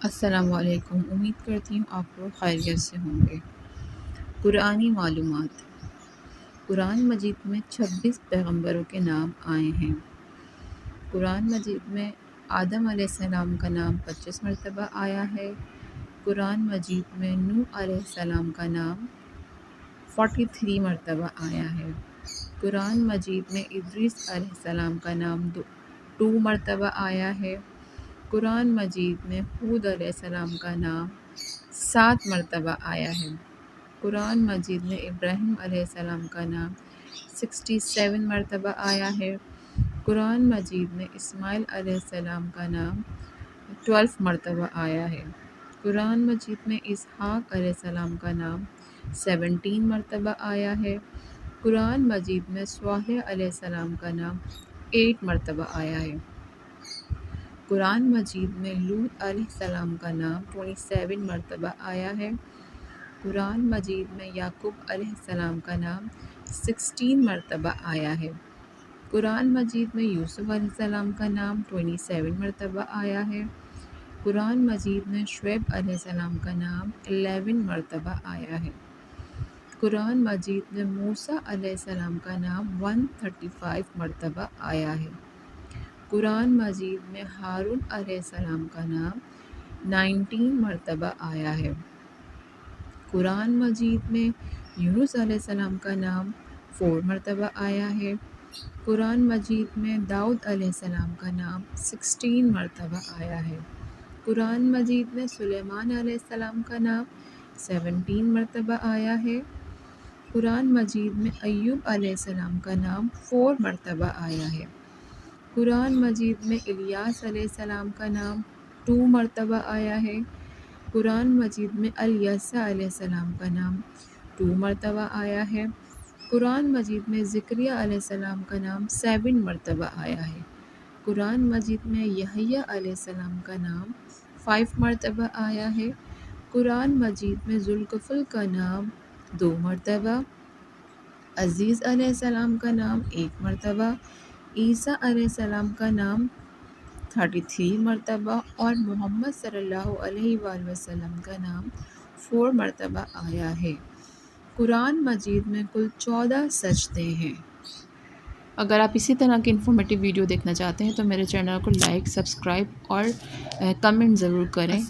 السلام علیکم، امید کرتی ہوں آپ لوگ خیریت سے ہوں گے۔ قرآنی معلومات۔ قرآن مجید میں 26 پیغمبروں کے نام آئے ہیں۔ قرآن مجید میں آدم علیہ السلام کا نام 25 مرتبہ آیا ہے۔ قرآن مجید میں نوح علیہ السلام کا نام 43 مرتبہ آیا ہے۔ قرآن مجید میں ادریس علیہ السلام کا نام 2 مرتبہ آیا ہے۔ قرآن مجید میں ہود علیہ السلام کا نام 7 مرتبہ آیا ہے۔ قرآن مجید میں ابراہیم علیہ السلام کا نام 67 مرتبہ آیا ہے۔ قرآن مجید میں اسماعیل علیہ السلام کا نام 12 مرتبہ آیا ہے۔ قرآن مجید میں اسحاق علیہ السلام کا نام 17 مرتبہ آیا ہے۔ قرآن مجید میں صالح علیہ السلام کا نام 8 مرتبہ آیا ہے۔ قرآن مجید میں لوط علیہ السلام کا نام 27 مرتبہ آیا ہے۔ قرآن مجید میں یعقوب علیہ السلام کا نام 16 مرتبہ آیا ہے۔ قرآن مجید میں یوسف علیہ السلام کا نام 27 مرتبہ آیا ہے۔ قرآن مجید میں شعیب علیہ السلام کا نام 11 مرتبہ آیا ہے۔ قرآن مجید میں موسیٰ علیہ السلام کا نام 135 مرتبہ آیا ہے۔ قرآن مجید میں ہارون علیہ السلام کا نام 19 مرتبہ آیا ہے۔ قرآن مجید میں یونس علیہ السلام کا نام 4 مرتبہ آیا ہے۔ قرآن مجید میں داؤد علیہ السلام کا نام 16 مرتبہ آیا ہے۔ قرآن مجید میں سلیمان علیہ السلام کا نام 17 مرتبہ آیا ہے۔ قرآن مجید میں ایوب علیہ السلام کا نام 4 مرتبہ آیا ہے۔ قرآن مجید میں الیاس علیہ السلام کا نام 2 مرتبہ آیا ہے۔ قرآن مجید میں الیسع علیہ السلام کا نام 2 مرتبہ آیا ہے۔ قرآن مجید میں زکریا علیہ السلام کا نام 7 مرتبہ آیا ہے۔ قرآن مجید میں یحییٰ علیہ السلام کا نام 5 مرتبہ آیا ہے۔ قرآن مجید میں ذوالکفل کا نام 2 مرتبہ، عزیز علیہ السلام کا نام 1 مرتبہ، عیسیٰ علیہ السلام کا نام 33 مرتبہ اور محمد صلی اللہ علیہ وآلہ وسلم کا نام 4 مرتبہ آیا ہے۔ قرآن مجید میں کل 14 سجدے ہیں۔ اگر آپ اسی طرح کی انفارمیٹیو ویڈیو دیکھنا چاہتے ہیں تو میرے چینل کو لائک، سبسکرائب اور کمنٹ ضرور کریں۔